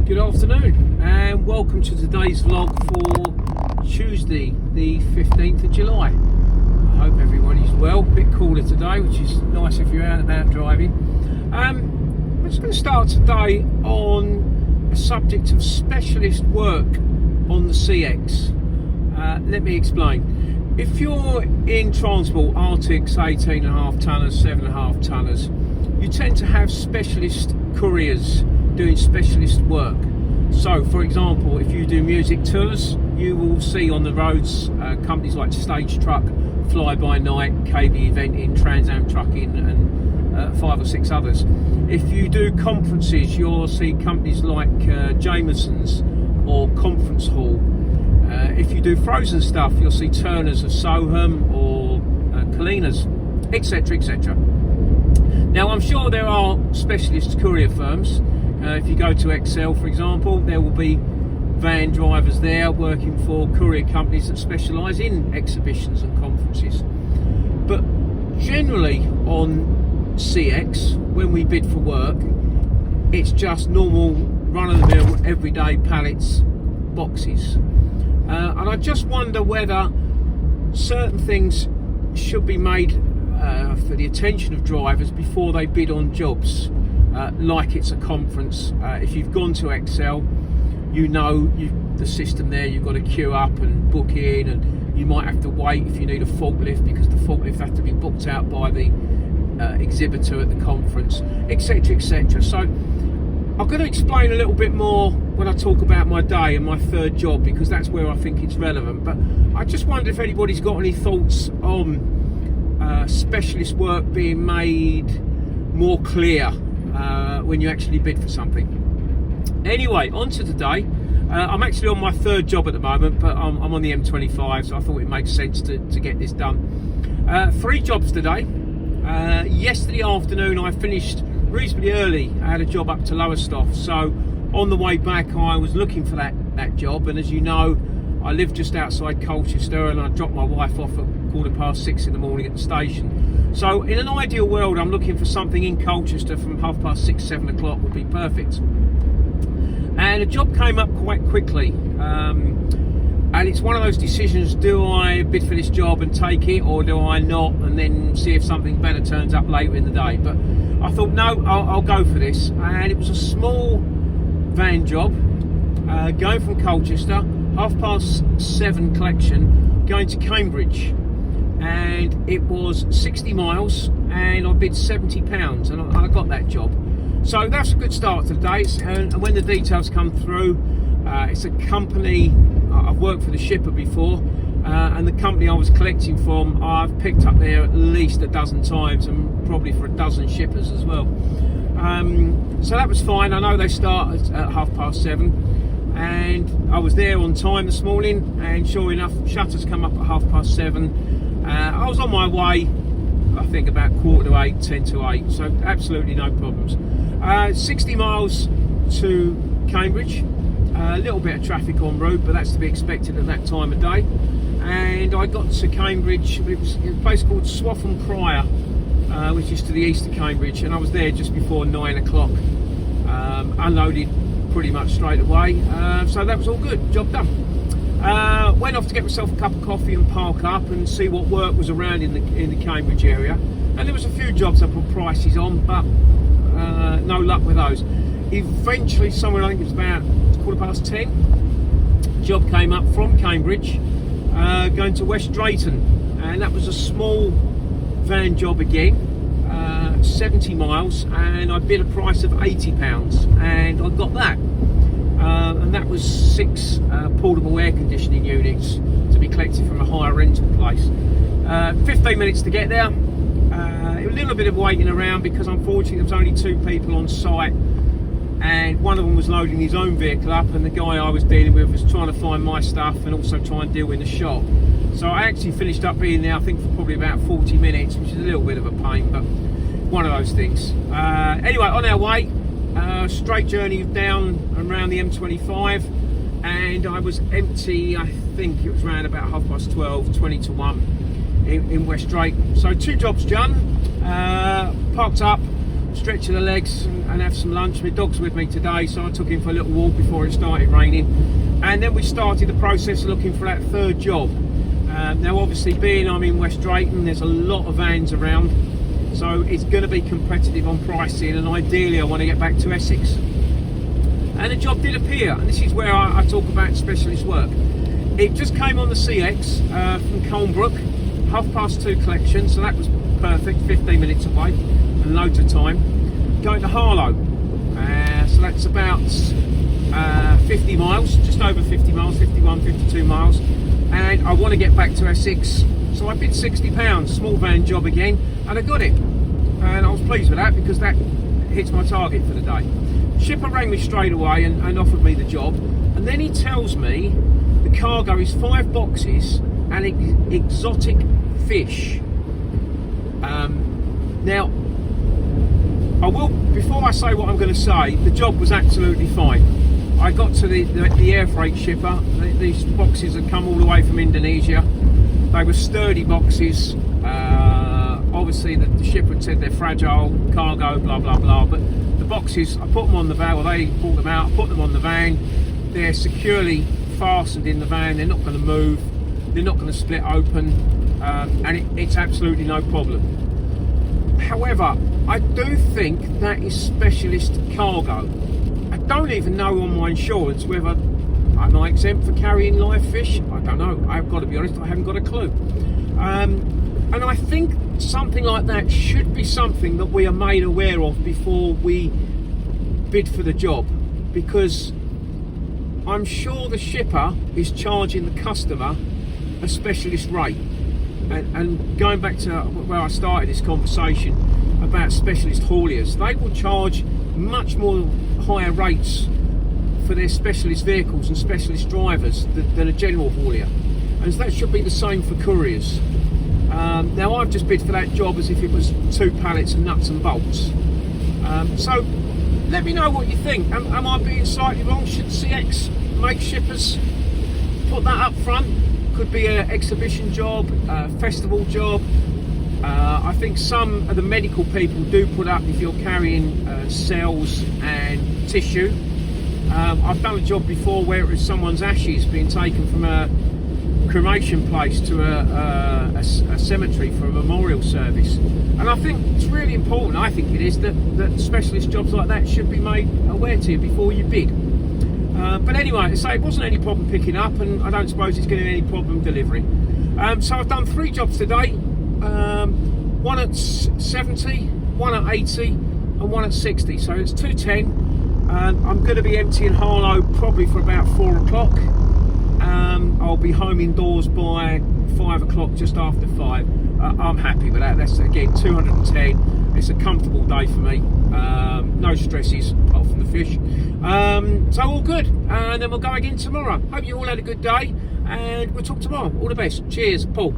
Good afternoon and welcome to today's vlog for Tuesday the 15th of July. I hope everybody's well. A bit cooler today, which is nice if you're out and about driving. I'm just going to start today on a subject of specialist work on the CX. Let me explain. If you're in transport, Arctics, 18.5 tonners, 7.5 tonners, you tend to have specialist couriers doing specialist work. So for example, if you do music tours, you will see on the roads companies like Stage Truck, Fly By Night, KB Eventing, Trans Am Trucking and 5 or 6 others. If you do conferences, you'll see companies like Jameson's or Conference Hall. If you do frozen stuff, you'll see Turners of Soham or Kalina's, etc, etc. Now I'm sure there are specialist courier firms. If you go to Excel, for example, there will be van drivers there working for courier companies that specialise in exhibitions and conferences. But generally on CX, when we bid for work, it's just normal run-of-the-mill everyday pallets, boxes. And I just wonder whether certain things should be made for the attention of drivers before they bid on jobs. Like it's a conference. If you've gone to Excel, you know the system there, you've got to queue up and book in, and you might have to wait if you need a forklift because the forklift has to be booked out by the exhibitor at the conference, etc, etc. So I'm going to explain a little bit more when I talk about my day and my third job, because that's where I think it's relevant. But I just wonder if anybody's got any thoughts on specialist work being made more clear when you actually bid for something. Anyway, on to today. I'm actually on my third job at the moment, but I'm on the M25, so I thought it makes sense to get this done. 3 jobs today. Yesterday afternoon I finished reasonably early. I had a job up to Lowestoft, so on the way back I was looking for that job, and as you know, I live just outside Colchester and I dropped my wife off at 6:15 in the morning at the station. So in an ideal world, I'm looking for something in Colchester from 6:30, 7 o'clock would be perfect. And a job came up quite quickly. And it's one of those decisions, do I bid for this job and take it, or do I not, and then see if something better turns up later in the day. But I thought, no, I'll go for this. And it was a small van job, going from Colchester, 7:30 collection, going to Cambridge. And it was 60 miles, and I bid £70, and I got that job. So that's a good start to the day. And when the details come through, it's a company, I've worked for the shipper before, and the company I was collecting from, I've picked up there at least a dozen times, and probably for a dozen shippers as well. So that was fine. I know they start at 7:30, and I was there on time this morning, and sure enough, shutters come up at 7:30. I was on my way, I think about 7:45, 7:50, so absolutely no problems. 60 miles to Cambridge, a little bit of traffic en route, but that's to be expected at that time of day. And I got to Cambridge, it was a place called Swaffham Courier, which is to the east of Cambridge, and I was there just before 9 o'clock. Unloaded pretty much straight away, so that was all good, job done. Went off to get myself a cup of coffee and park up and see what work was around in the Cambridge area, and there was a few jobs I put prices on, but no luck with those. Eventually, somewhere, I think it was about 10:15, job came up from Cambridge, going to West Drayton, and that was a small van job again, 70 miles, and I bid a price of £80, and I got that. And that was 6 portable air conditioning units to be collected from a hire rental place. 15 minutes to get there. A little bit of waiting around because unfortunately there was only 2 people on site, and one of them was loading his own vehicle up, and the guy I was dealing with was trying to find my stuff and also try and deal in the shop. So I actually finished up being there, I think, for probably about 40 minutes, which is a little bit of a pain, but one of those things. Anyway, on our way, straight journey down around the M25, and I was empty, I think it was around about 12:30, 20 to 1 in West Drayton. So 2 jobs done, parked up, stretch of the legs and have some lunch. My dog's with me today, so I took him for a little walk before it started raining, and then we started the process of looking for that third job. Now obviously, being I'm in West Drayton, there's a lot of vans around, so it's going to be competitive on pricing, and ideally I want to get back to Essex. And a job did appear, and this is where I talk about specialist work. It just came on the CX from Colnbrook, 2:30 collection, so that was perfect, 15 minutes away and loads of time. Going to Harlow, so that's about 50 miles, just over 50 miles, 51, 52 miles, and I want to get back to Essex, so I bid £60, small van job again, and I got it, and I was pleased with that because that hits my target for the day. Shipper rang me straight away and offered me the job, and then he tells me the cargo is 5 boxes and exotic fish. Now, I will, before I say what I'm going to say, the job was absolutely fine. I got to the air freight shipper. These boxes had come all the way from Indonesia. They were sturdy boxes. Obviously the shipper had said they're fragile, cargo, blah blah blah, but the boxes, I put them on the van, well they brought them out, I put them on the van. They're securely fastened in the van, they're not going to move, they're not going to split open, and it's absolutely no problem. However, I do think that is specialist cargo. I don't even know on my insurance whether am I exempt for carrying live fish. I don't know, I've got to be honest, I haven't got a clue. And I think something like that should be something that we are made aware of before we bid for the job, because I'm sure the shipper is charging the customer a specialist rate. And going back to where I started this conversation about specialist hauliers, they will charge much more higher rates for their specialist vehicles and specialist drivers than a general haulier, and that should be the same for couriers. Now I've just bid for that job as if it was 2 pallets of nuts and bolts. So let me know what you think. Am I being slightly wrong? Should CX make shippers put that up front? Could be an exhibition job, a festival job. I think some of the medical people do put up if you're carrying cells and tissue. I've done a job before where it was someone's ashes being taken from a cremation place to a cemetery for a memorial service, and I think it's really important, I think it is, that specialist jobs like that should be made aware to you before you bid. But anyway, to say, it wasn't any problem picking up, and I don't suppose it's going to be any problem delivering. So I've done 3 jobs today, one at 70, one at 80 and one at 60, so it's 210. I'm going to be emptying Harlow probably for about 4 o'clock. I'll be home indoors by 5 o'clock, just after 5. I'm happy with that. That's again 210. It's a comfortable day for me. No stresses apart from the fish. So all good, and then we'll go again tomorrow. Hope you all had a good day, and we'll talk tomorrow. All the best. Cheers, Paul.